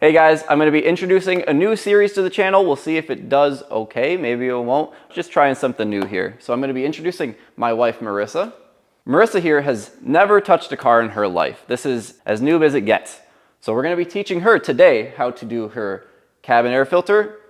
Hey guys, I'm going to be introducing a new series to the channel. We'll see if it does okay, maybe it won't. Just trying something new here. So I'm going to be introducing my wife, Marissa. Marissa here has never touched a car in her life. This is as noob as it gets. So we're going to be teaching her today how to do her cabin air filter,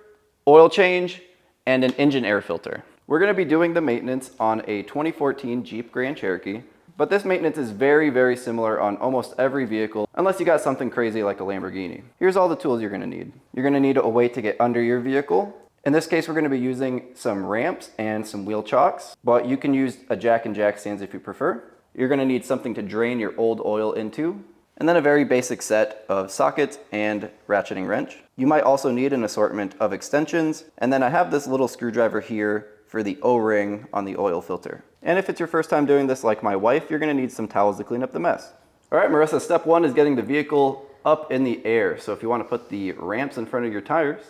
oil change, and an engine air filter. We're going to be doing the maintenance on a 2014 Jeep Grand Cherokee. But this maintenance is very, very similar on almost every vehicle, unless you got something crazy like a Lamborghini. Here's all the tools you're gonna need. You're gonna need a way to get under your vehicle. In this case, we're gonna be using some ramps and some wheel chocks, but you can use a jack and jack stands if you prefer. You're gonna need something to drain your old oil into, and then a very basic set of sockets and ratcheting wrench. You might also need an assortment of extensions, and then I have this little screwdriver here for the O-ring on the oil filter. And if it's your first time doing this like my wife, you're gonna need some towels to clean up the mess. All right, Marissa, step one is getting the vehicle up in the air. So if you wanna put the ramps in front of your tires,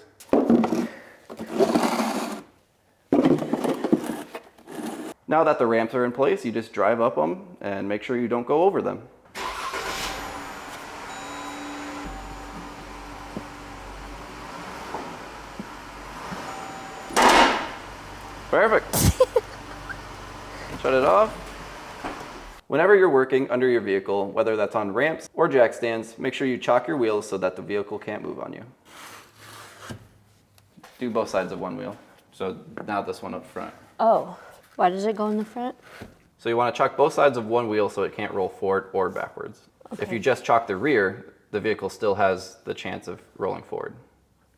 now that the ramps are in place, you just drive up them and make sure you don't go over them. Perfect. Shut it off. Whenever you're working under your vehicle, whether that's on ramps or jack stands, make sure you chock your wheels so that the vehicle can't move on you. Do both sides of one wheel. So now this one up front. Oh, why does it go in the front? So you want to chock both sides of one wheel so it can't roll forward or backwards. Okay. If you just chock the rear, the vehicle still has the chance of rolling forward.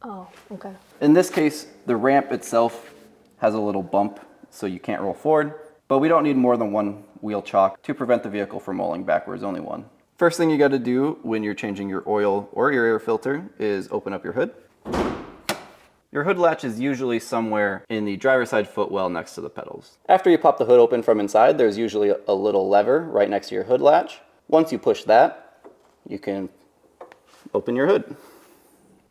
Oh, okay. In this case, the ramp itself has a little bump so you can't roll forward, but we don't need more than one wheel chock to prevent the vehicle from rolling backwards, only one. First thing you got to do when you're changing your oil or your air filter is open up your hood. Your hood latch is usually somewhere in the driver's side footwell next to the pedals. After you pop the hood open from inside, there's usually a little lever right next to your hood latch. Once you push that, you can open your hood.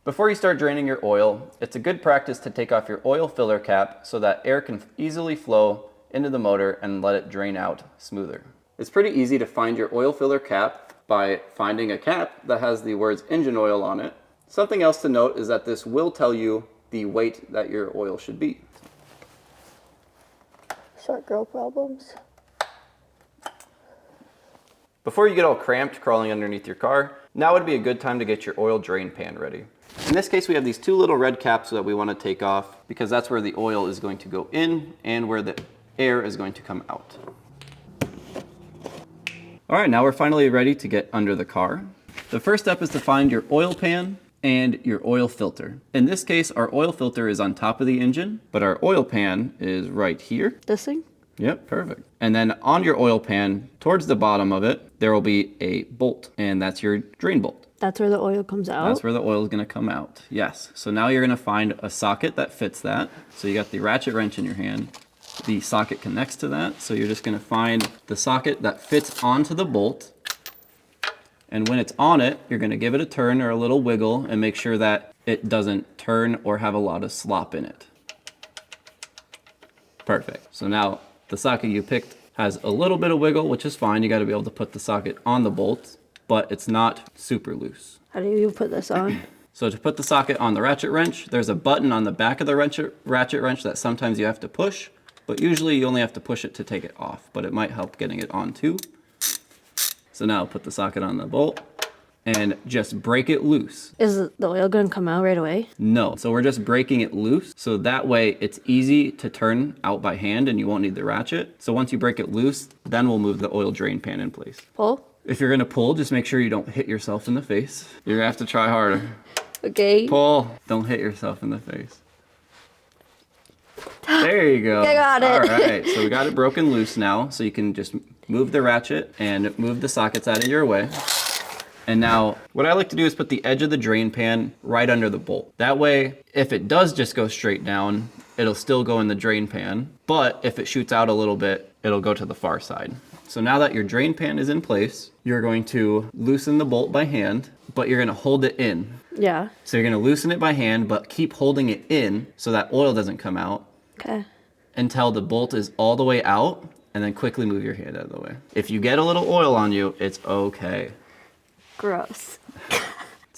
Before you start draining your oil, it's a good practice to take off your oil filler cap so that air can easily flow into the motor and let it drain out smoother. It's pretty easy to find your oil filler cap by finding a cap that has the words engine oil on it. Something else to note is that this will tell you the weight that your oil should be. Short girl problems. Before you get all cramped crawling underneath your car, now would be a good time to get your oil drain pan ready. In this case, we have these two little red caps that we want to take off because that's where the oil is going to go in and where the air is going to come out. All right, now we're finally ready to get under the car. The first step is to find your oil pan and your oil filter. In this case, our oil filter is on top of the engine, but our oil pan is right here. This thing? Yep, perfect. And then on your oil pan, towards the bottom of it, there will be a bolt, and that's your drain bolt. That's where the oil comes out? That's where the oil is gonna come out, yes. So now you're gonna find a socket that fits that. So you got the ratchet wrench in your hand. The socket connects to that. So you're just gonna find the socket that fits onto the bolt. And when it's on it, you're gonna give it a turn or a little wiggle and make sure that it doesn't turn or have a lot of slop in it. Perfect. So now the socket you picked has a little bit of wiggle, which is fine. You gotta be able to put the socket on the bolt, but it's not super loose. How do you put this on? So to put the socket on the ratchet wrench, there's a button on the back of the ratchet wrench that sometimes you have to push, but usually you only have to push it to take it off, but it might help getting it on too. So now put the socket on the bolt and just break it loose. Is the oil going to come out right away? No, so we're just breaking it loose. So that way it's easy to turn out by hand and you won't need the ratchet. So once you break it loose, then we'll move the oil drain pan in place. Pull? If you're gonna pull, just make sure you don't hit yourself in the face. You're gonna have to try harder. Okay. Pull, don't hit yourself in the face. There you go. I got it. All right, so we got it broken loose now. So you can just move the ratchet and move the sockets out of your way. And now what I like to do is put the edge of the drain pan right under the bolt. That way, if it does just go straight down, it'll still go in the drain pan. But if it shoots out a little bit, it'll go to the far side. So now that your drain pan is in place, you're going to loosen the bolt by hand, but you're gonna hold it in. Yeah. So you're gonna loosen it by hand, but keep holding it in so that oil doesn't come out. Okay. Until the bolt is all the way out, and then quickly move your hand out of the way. If you get a little oil on you, it's okay. Gross.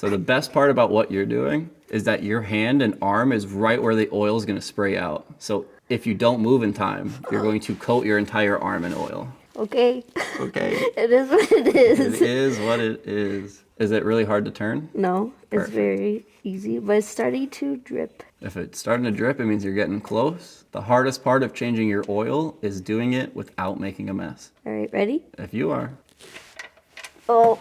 So the best part about what you're doing is that your hand and arm is right where the oil is going to spray out. So if you don't move in time, you're going to coat your entire arm in oil. Okay. Okay. It is what it is. It is what it is. Is it really hard to turn? No, it's Perfect. very easy, but it's starting to drip. If it's starting to drip, it means you're getting close. The hardest part of changing your oil is doing it without making a mess. All right, ready? If you are. Oh,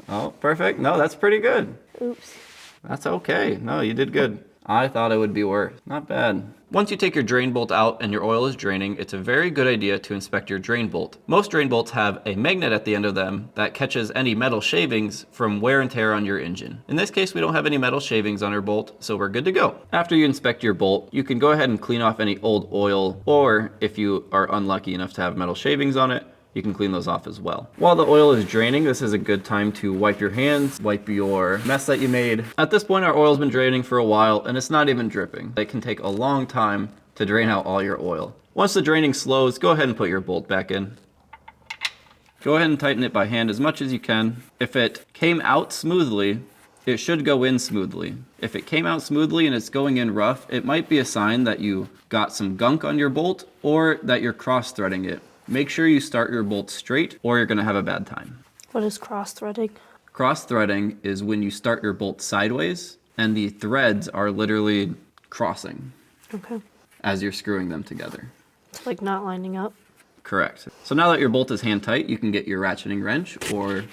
Oh, perfect. No, that's pretty good. oops. That's okay. No, you did good. I thought it would be worse. Not bad. Once you take your drain bolt out and your oil is draining, it's a very good idea to inspect your drain bolt. Most drain bolts have a magnet at the end of them that catches any metal shavings from wear and tear on your engine. In this case, we don't have any metal shavings on our bolt, so we're good to go. After you inspect your bolt, you can go ahead and clean off any old oil, or if you are unlucky enough to have metal shavings on it, you can clean those off as well. While the oil is draining, this is a good time to wipe your hands, wipe your mess that you made. At this point, our oil's been draining for a while and it's not even dripping. It can take a long time to drain out all your oil. Once the draining slows, go ahead and put your bolt back in. Go ahead and tighten it by hand as much as you can. If it came out smoothly, it should go in smoothly. If it came out smoothly and it's going in rough, it might be a sign that you got some gunk on your bolt or that you're cross-threading it. Make sure you start your bolt straight or you're gonna have a bad time. What is cross-threading? Cross-threading is when you start your bolt sideways and the threads are literally crossing Okay. as you're screwing them together. It's like not lining up. Correct. So now that your bolt is hand tight, you can get your ratcheting wrench or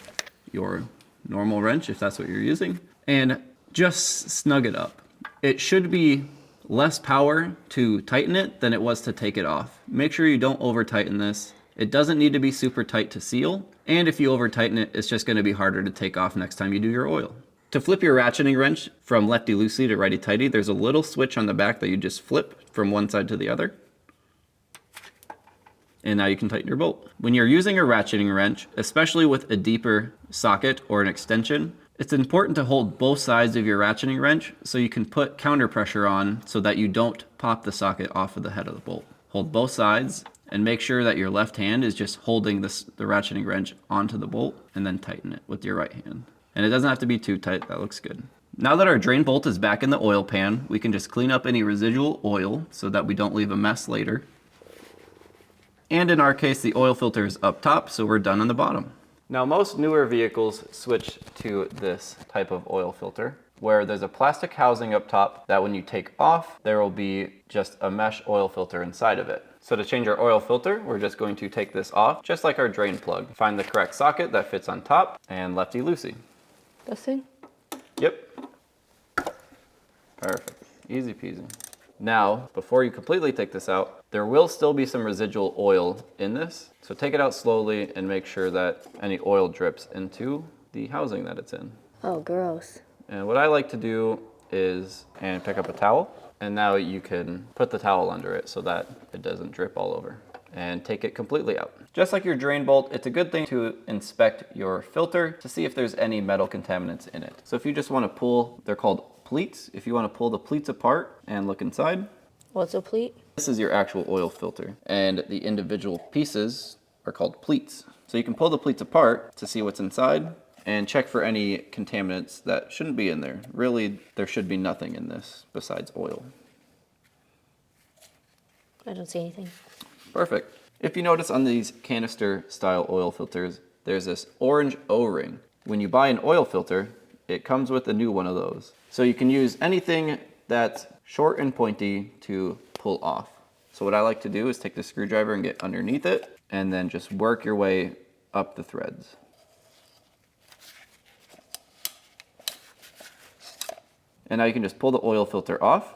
your normal wrench if that's what you're using and just snug it up. It should be less power to tighten it than it was to take it off. Make sure you don't over tighten this. It doesn't need to be super tight to seal. And if you over tighten it, it's just gonna be harder to take off next time you do your oil. To flip your ratcheting wrench from lefty loosey to righty tighty, there's a little switch on the back that you just flip from one side to the other. And now you can tighten your bolt. When you're using a ratcheting wrench, especially with a deeper socket or an extension, it's important to hold both sides of your ratcheting wrench so you can put counter pressure on so that you don't pop the socket off of the head of the bolt. Hold both sides and make sure that your left hand is just holding the ratcheting wrench onto the bolt and then tighten it with your right hand. And it doesn't have to be too tight, that looks good. Now that our drain bolt is back in the oil pan, we can just clean up any residual oil so that we don't leave a mess later. And in our case, the oil filter is up top, so we're done on the bottom. Now most newer vehicles switch to this type of oil filter where there's a plastic housing up top that when you take off, there will be just a mesh oil filter inside of it. So to change our oil filter, we're just going to take this off, just like our drain plug. Find the correct socket that fits on top and lefty loosey. This thing? Yep. Perfect. Easy peasy. Now, before you completely take this out, there will still be some residual oil in this. So take it out slowly and make sure that any oil drips into the housing that it's in. Oh, gross. And what I like to do is pick up a towel, and now you can put the towel under it so that it doesn't drip all over, and take it completely out. Just like your drain bolt, it's a good thing to inspect your filter to see if there's any metal contaminants in it. So if you just want to pull, they're called pleats. If you want to pull the pleats apart and look inside. What's a pleat? This is your actual oil filter, and the individual pieces are called pleats. So you can pull the pleats apart to see what's inside and check for any contaminants that shouldn't be in there. Really, there should be nothing in this besides oil. I don't see anything. Perfect. If you notice on these canister style oil filters, there's this orange O-ring. When you buy an oil filter, it comes with a new one of those. So you can use anything that's short and pointy to pull off. So what I like to do is take the screwdriver and get underneath it and then just work your way up the threads. And now you can just pull the oil filter off.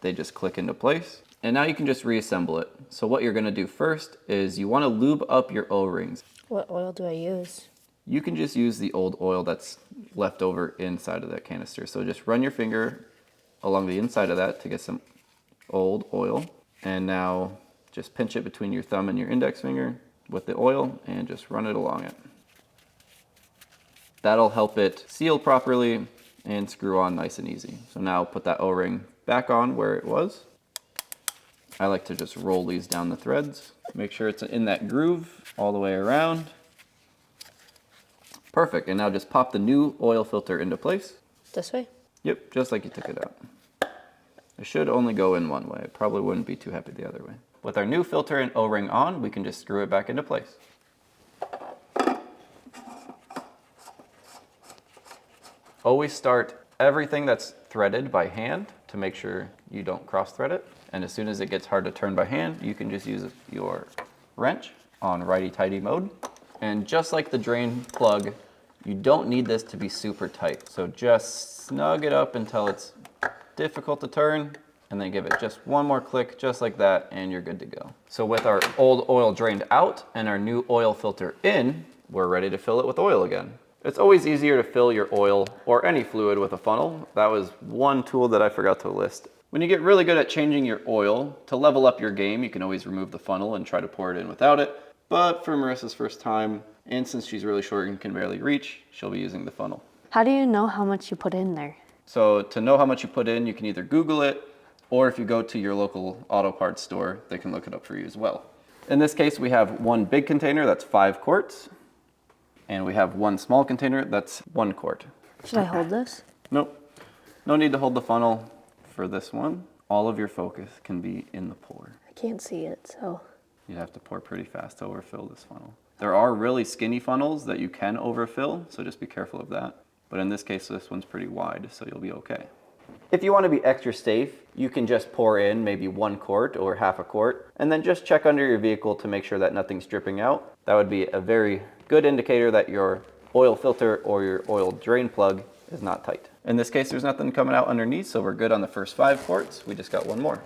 They just click into place. And now you can just reassemble it. So what you're gonna do first is you wanna lube up your O-rings. What oil do I use? You can just use the old oil that's left over inside of that canister. So just run your finger along the inside of that to get some old oil. And now just pinch it between your thumb and your index finger with the oil and just run it along it. That'll help it seal properly and screw on nice and easy. So now put that O-ring back on where it was. I like to just roll these down the threads. Make sure it's in that groove all the way around. Perfect, and now just pop the new oil filter into place. This way? Yep, just like you took it out. It should only go in one way. It probably wouldn't be too happy the other way. With our new filter and O-ring on, we can just screw it back into place. Always start everything that's threaded by hand to make sure you don't cross-thread it. And as soon as it gets hard to turn by hand, you can just use your wrench on righty-tighty mode. And just like the drain plug, you don't need this to be super tight. So just snug it up until it's difficult to turn, and then give it just one more click, just like that, and you're good to go. So with our old oil drained out and our new oil filter in, we're ready to fill it with oil again. It's always easier to fill your oil or any fluid with a funnel. That was one tool that I forgot to list. When you get really good at changing your oil, to level up your game, you can always remove the funnel and try to pour it in without it. But for Marissa's first time, and since she's really short and can barely reach, she'll be using the funnel. How do you know how much you put in there? So to know how much you put in, you can either Google it, or if you go to your local auto parts store, they can look it up for you as well. In this case, we have one big container that's 5 quarts, and we have one small container that's 1 quart. Should I hold this? Nope. No need to hold the funnel for this one. All of your focus can be in the pour. I can't see it, so. You'd have to pour pretty fast to overfill this funnel. There are really skinny funnels that you can overfill, so just be careful of that. But in this case, this one's pretty wide, so you'll be okay. If you want to be extra safe, you can just pour in maybe 1 quart or half a quart, and then just check under your vehicle to make sure that nothing's dripping out. That would be a very good indicator that your oil filter or your oil drain plug is not tight. In this case, there's nothing coming out underneath, so we're good on the first 5 quarts. We just got 1 more.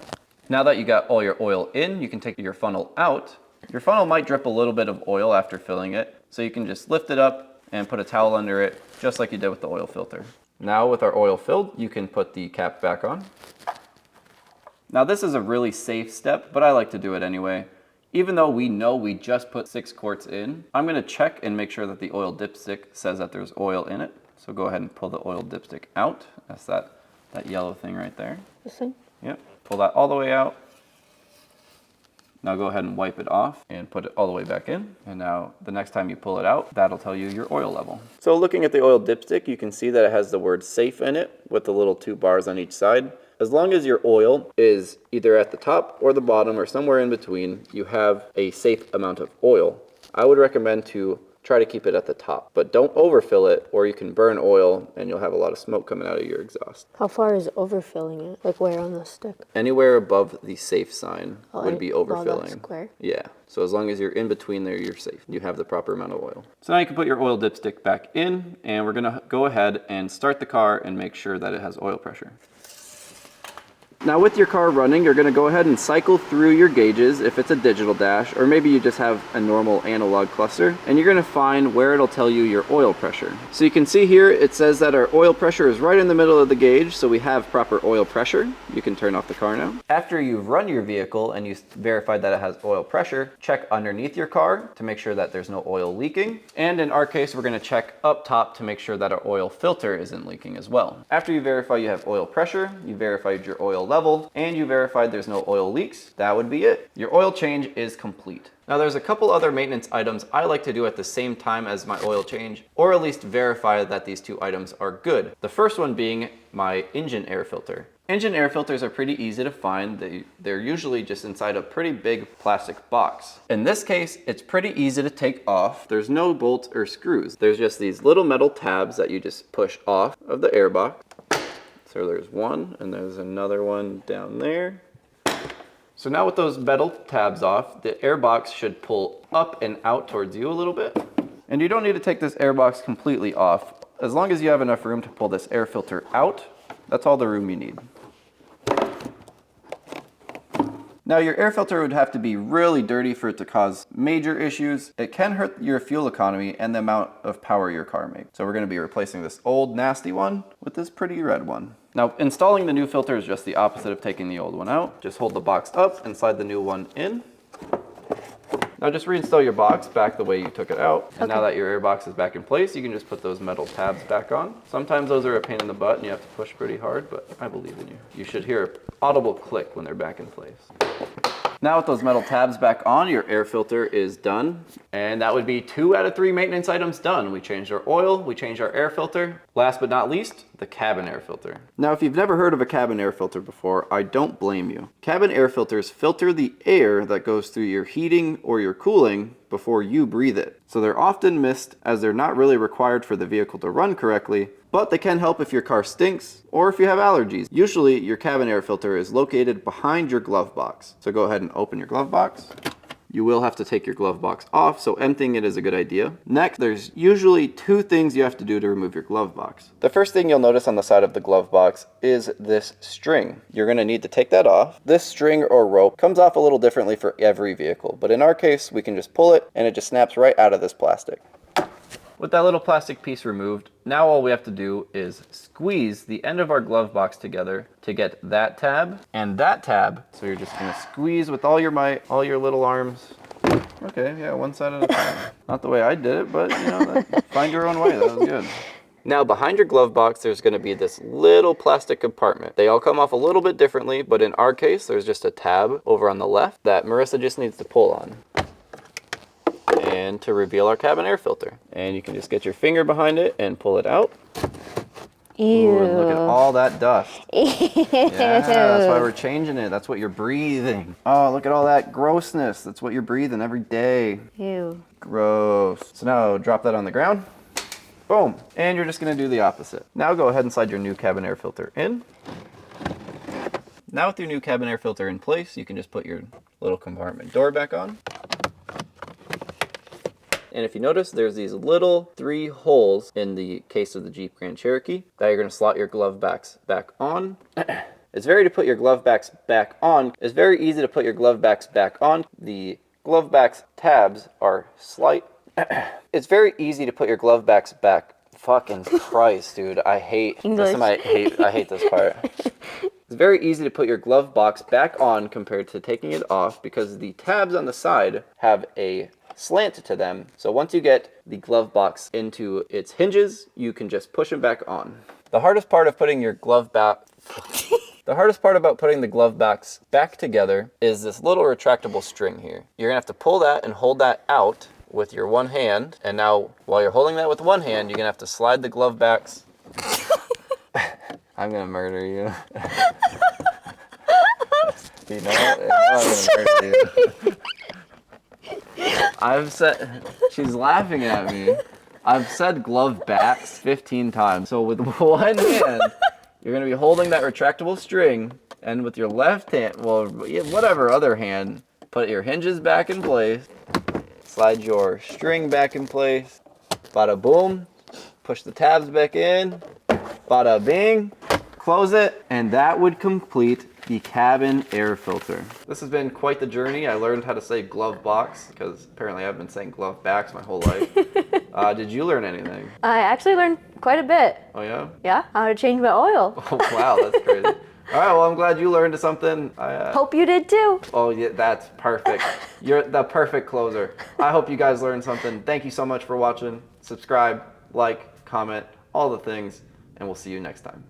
Now that you got all your oil in, you can take your funnel out. Your funnel might drip a little bit of oil after filling it, so you can just lift it up and put a towel under it, just like you did with the oil filter. Now with our oil filled, you can put the cap back on. Now this is a really safe step, but I like to do it anyway. Even though we know we just put 6 quarts in, I'm gonna check and make sure that the oil dipstick says that there's oil in it. So go ahead and pull the oil dipstick out. That's that yellow thing right there. This thing? Yep, pull that all the way out. Now go ahead and wipe it off and put it all the way back in. And now the next time you pull it out, that'll tell you your oil level. So looking at the oil dipstick, you can see that it has the word safe in it with the little 2 bars on each side. As long as your oil is either at the top or the bottom or somewhere in between, you have a safe amount of oil. I would recommend to try to keep it at the top, but don't overfill it or you can burn oil and you'll have a lot of smoke coming out of your exhaust. How far is overfilling it? Like where on the stick? Anywhere above the safe sign would be overfilling. Above that square? Yeah, so as long as you're in between there, you're safe. You have the proper amount of oil. So now you can put your oil dipstick back in, and we're gonna go ahead and start the car and make sure that it has oil pressure. Now with your car running, you're gonna go ahead and cycle through your gauges if it's a digital dash, or maybe you just have a normal analog cluster, and you're gonna find where it'll tell you your oil pressure. So you can see here, it says that our oil pressure is right in the middle of the gauge, so we have proper oil pressure. You can turn off the car now. After you've run your vehicle and you verified that it has oil pressure, check underneath your car to make sure that there's no oil leaking. And in our case, we're gonna check up top to make sure that our oil filter isn't leaking as well. After you verify you have oil pressure, you verified your oil level, and you verified there's no oil leaks, that would be it. Your oil change is complete. Now there's a couple other maintenance items I like to do at the same time as my oil change, or at least verify that these 2 items are good. The first one being my engine air filter. Engine air filters are pretty easy to find. They're usually just inside a pretty big plastic box. In this case, it's pretty easy to take off. There's no bolts or screws. There's just these little metal tabs that you just push off of the air box. So there's one, and there's another one down there. So now with those metal tabs off, the air box should pull up and out towards you a little bit. And you don't need to take this air box completely off. As long as you have enough room to pull this air filter out, that's all the room you need. Now your air filter would have to be really dirty for it to cause major issues. It can hurt your fuel economy and the amount of power your car makes. So we're gonna be replacing this old nasty one with this pretty red one. Now installing the new filter is just the opposite of taking the old one out. Just hold the box up and slide the new one in. Now just reinstall your box back the way you took it out. And now that your air box is back in place, you can just put those metal tabs back on. Sometimes those are a pain in the butt and you have to push pretty hard, but I believe in you. You should hear an audible click when they're back in place. Now with those metal tabs back on, your air filter is done. And that would be 2 out of 3 maintenance items done. We changed our oil, we changed our air filter. Last but not least, the cabin air filter. Now, if you've never heard of a cabin air filter before, I don't blame you. Cabin air filters filter the air that goes through your heating or your cooling before you breathe it. So they're often missed as they're not really required for the vehicle to run correctly, but they can help if your car stinks or if you have allergies. Usually your cabin air filter is located behind your glove box. So go ahead and open your glove box. You will have to take your glove box off, so emptying it is a good idea. Next, there's usually 2 things you have to do to remove your glove box. The first thing you'll notice on the side of the glove box is this string. You're gonna need to take that off. This string or rope comes off a little differently for every vehicle, but in our case, we can just pull it and it just snaps right out of this plastic. With that little plastic piece removed, now all we have to do is squeeze the end of our glove box together to get that tab and that tab. So you're just gonna squeeze with all your might, all your little arms. Okay, yeah, one side at a time. Not the way I did it, but you know, find your own way, that was good. Now behind your glove box, there's gonna be this little plastic compartment. They all come off a little bit differently, but in our case, there's just a tab over on the left that Marissa just needs to pull on. And to reveal our cabin air filter. And you can just get your finger behind it and pull it out. Ew. Ooh, and look at all that dust. Yeah, that's why we're changing it. That's what you're breathing. Oh, look at all that grossness. That's what you're breathing every day. Ew. Gross. So now drop that on the ground. Boom. And you're just gonna do the opposite. Now go ahead and slide your new cabin air filter in. Now with your new cabin air filter in place, you can just put your little compartment door back on. And if you notice, there's these little 3 holes in the case of the Jeep Grand Cherokee that you're gonna slot your glove backs back on. It's very easy to put your glove backs back on. The glove backs tabs are slight. It's very easy to put your glove backs back. Fucking Christ, dude. I hate English. I hate this part. It's very easy to put your glove box back on compared to taking it off because the tabs on the side have a slant to them. So once you get the glove box into its hinges, you can just push them back on. The hardest part of putting your glove back The hardest part about putting the glove backs back together is this little retractable string here. You're gonna have to pull that and hold that out with your one hand. And now while you're holding that with one hand, you're gonna have to slide the glove backs. I'm gonna murder you. You know, I'm gonna murder you. I've said, she's laughing at me. I've said glove backs 15 times. So with one hand, you're gonna be holding that retractable string, and with your left hand, well, whatever other hand, put your hinges back in place, slide your string back in place, bada boom, push the tabs back in, bada bing, close it, and that would complete the cabin air filter. This has been quite the journey. I learned how to say glove box because apparently I've been saying glove backs my whole life. Did you learn anything? I actually learned quite a bit. Oh yeah? Yeah, how to change my oil. Oh wow, that's crazy. All right, well I'm glad you learned something. Hope you did too. Oh yeah, that's perfect. You're the perfect closer. I hope you guys learned something. Thank you so much for watching. Subscribe, like, comment, all the things, and we'll see you next time.